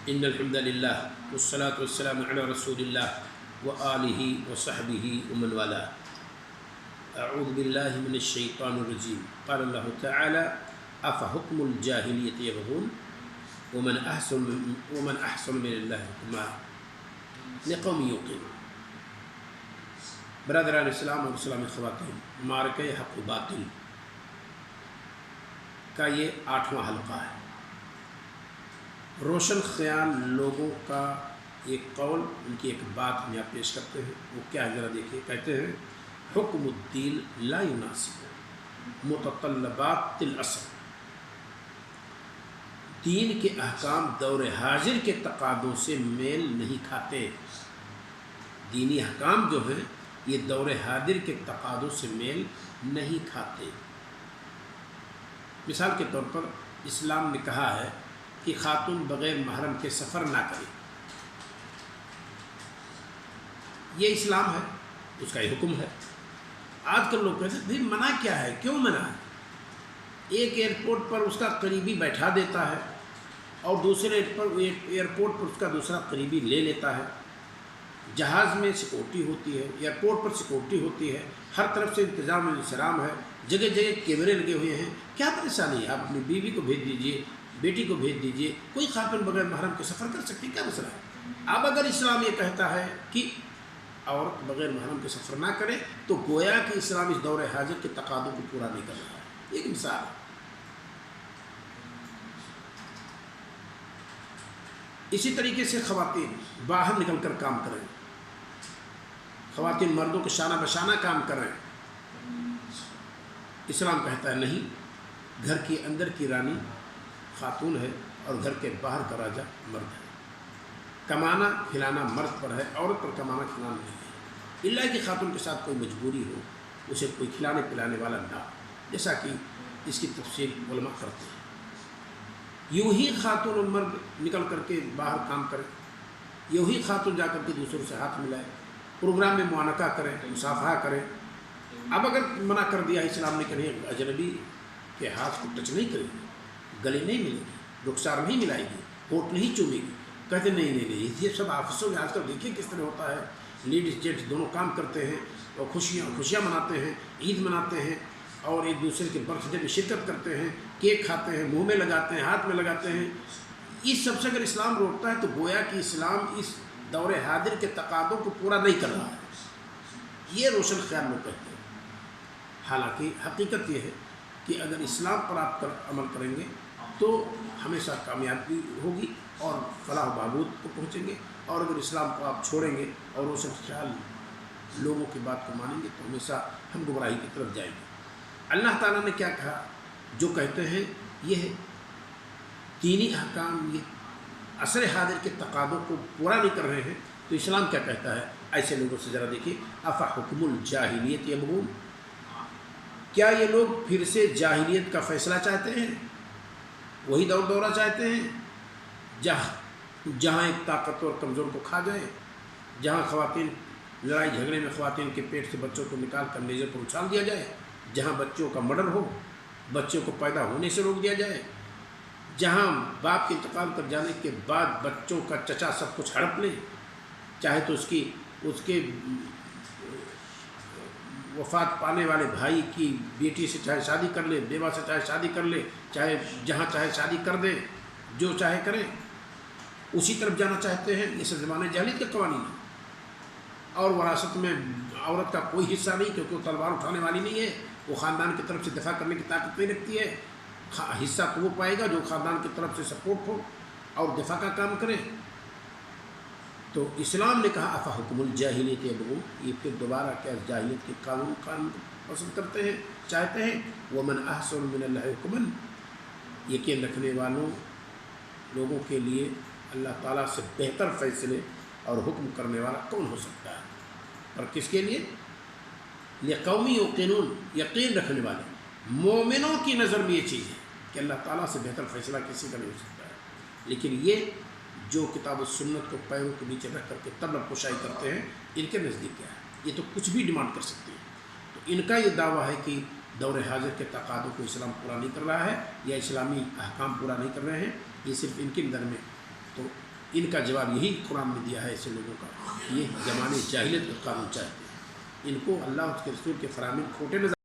ان الحمد للہ والصلاة والسلام علی رسول اللہ وآلہ وصحبہ ومن والاه. اعوذ باللہ من الشیطان الرجیم. قال اللہ تعالی افحکم الجاہلیۃ یبغون ومن احسن من اللہ حکما لقوم یوقنون. برادران اسلام اور اسلامی خواتین، معرکہ حق و باطل کا یہ 8واں حلقہ ہے. روشن خیال لوگوں کا ایک قول، ان کی ایک بات ہم یہاں پیش کرتے ہیں. وہ کیا ہے ذرا دیکھیے. کہتے ہیں حکم الدین لا یناسب متطلبات العصر. دین کے احکام دور حاضر کے تقاضوں سے میل نہیں کھاتے. دینی احکام جو ہیں یہ دور حاضر کے تقاضوں سے میل نہیں کھاتے. مثال کے طور پر اسلام نے کہا ہے کہ خاتون بغیر محرم کے سفر نہ کرے. یہ اسلام ہے، اس کا یہ حکم ہے. آج کل لوگ کہتے ہیں بھائی منع کیا ہے، کیوں منع ہے؟ ایک ایئرپورٹ پر اس کا قریبی بیٹھا دیتا ہے اور دوسرے ایئرپورٹ پر اس کا دوسرا قریبی لے لیتا ہے. جہاز میں سیکورٹی ہوتی ہے، ایئرپورٹ پر سیکورٹی ہوتی ہے، ہر طرف سے انتظام انصرام ہے، جگہ جگہ کیمرے لگے ہوئے ہیں. کیا پریشانی ہے؟ آپ اپنی بیوی کو بھیج دیجئے، بیٹی کو بھیج دیجئے. کوئی خاتون بغیر محرم کے سفر کر سکتی، کیا مسئلہ ہے؟ اب اگر اسلام یہ کہتا ہے کہ عورت بغیر محرم کے سفر نہ کرے تو گویا کہ اسلام اس دور حاضر کے تقاضوں کو پورا نہیں کر رہا ہے. ایک مثال ہے. اسی طریقے سے خواتین باہر نکل کر کام کریں، خواتین مردوں کے شانہ بشانہ کام کریں. اسلام کہتا ہے نہیں، گھر کے اندر کی رانی خاتون ہے اور گھر کے باہر کا راجا مرد ہے. کمانا کھلانا مرد پر ہے، عورت پر کمانا کھلانا نہیں ہے، الا کہ خاتون کے ساتھ کوئی مجبوری ہو، اسے کوئی کھلانے پلانے والا نہ ہو، جیسا کہ اس کی تفصیل علماء کرتے ہیں. یوں ہی خاتون اور مرد نکل کر کے باہر کام کریں، یوں ہی خاتون جا کر کے دوسروں سے ہاتھ ملائے، پروگرام میں معانقہ کریں، مصافحہ کریں. اب اگر منع کر دیا اسلام نے کہ نہیں، اجنبی کے ہاتھ کو ٹچ نہیں کرے گی، گلے نہیں ملے گی، رخسار نہیں ملائے گی، ہونٹ نہیں چومے گی. کہتے نہیں، یہ سب آفسوں میں آج کل دیکھیے کس طرح ہوتا ہے. لیڈیز جینٹس دونوں کام کرتے ہیں اور خوشیاں مناتے ہیں، عید مناتے ہیں اور ایک دوسرے کے برتھ ڈے میں شرکت کرتے ہیں، کیک کھاتے ہیں، منہ میں لگاتے ہیں، ہاتھ میں لگاتے ہیں. اس سب سے اگر اسلام روکتا ہے تو گویا کہ اسلام اس دور حاضر کے تقاضوں کو پورا نہیں کر رہا ہے. یہ روشن خیال لوگ کہتے ہیں. حالانکہ حقیقت یہ ہے کہ اگر اسلام پر آپ عمل کریں گے تو ہمیشہ کامیابی ہوگی اور فلاح و بہبود کو پہنچیں گے. اور اگر اسلام کو آپ چھوڑیں گے اور روشن خیال لوگوں کی بات کو مانیں گے تو ہمیشہ ہم گمراہی کی طرف جائیں گے. اللہ تعالیٰ نے کیا کہا؟ جو کہتے ہیں یہ دینی احکام یہ عصر حاضر کے تقاضوں کو پورا نہیں کر رہے ہیں تو اسلام کیا کہتا ہے؟ ایسے لوگوں سے ذرا دیکھیے. افحکم الجاہلیت یبغون. کیا یہ لوگ پھر سے جاہلیت کا فیصلہ چاہتے ہیں؟ وہی دورہ چاہتے ہیں جہاں ایک طاقتور کمزور کو کھا جائے، جہاں خواتین لڑائی جھگڑے میں خواتین کے پیٹ سے بچوں کو نکال کر نیزے پر اچھال دیا جائے، جہاں بچوں کا مرڈر ہو، بچوں کو پیدا ہونے سے روک دیا جائے، جہاں باپ کے انتقال کر جانے کے بعد بچوں کا چچا سب کچھ ہڑپ لے، چاہے تو اس کے وفات پانے والے بھائی کی بیٹی سے چاہے شادی کر لے، بیوہ سے چاہے شادی کر لے، چاہے جہاں چاہے شادی کر دے، جو چاہے کریں، اسی طرف جانا چاہتے ہیں. یہ سب زمانے جاہلیت کے قوانین ہیں. اور وراثت میں عورت کا کوئی حصہ نہیں، کیونکہ وہ تلوار اٹھانے والی نہیں ہے، وہ خاندان کی طرف سے دفاع کرنے کی طاقت نہیں رکھتی ہے. حصہ تو وہ پائے گا جو خاندان کی طرف سے سپورٹ ہو اور دفاع کا کام کرے. تو اسلام نے کہا افحکم الجاہلیت یبغون. یہ پھر دوبارہ کیا جاہلیت کے قانون پسند کرتے ہیں، چاہتے ہیں. ومن احسن من اللہ حکما. یقین رکھنے والوں لوگوں کے لیے اللہ تعالیٰ سے بہتر فیصلے اور حکم کرنے والا کون ہو سکتا ہے؟ اور کس کے لیے؟ لقوم یوقنون. یقین رکھنے والے مومنوں کی نظر میں یہ چیز ہے کہ اللہ تعالیٰ سے بہتر فیصلہ کسی کا نہیں ہو سکتا ہے. لیکن یہ جو کتاب و سنت کو پیروں کے نیچے رکھ کر کے طلب کشائی کرتے ہیں، ان کے نزدیک کیا ہے؟ یہ تو کچھ بھی ڈیمانڈ کر سکتے ہیں. تو ان کا یہ دعویٰ ہے کہ دور حاضر کے تقاضوں کو اسلام پورا نہیں کر رہا ہے یا اسلامی احکام پورا نہیں کر رہے ہیں. یہ صرف ان کے اندر میں. تو ان کا جواب یہی قرآن نے دیا ہے ایسے لوگوں کا کہ یہ زمانے جاہلیت کا قانون چاہتے ہیں، ان کو اللہ اس کے رسول کے فرامین کھوٹے نظر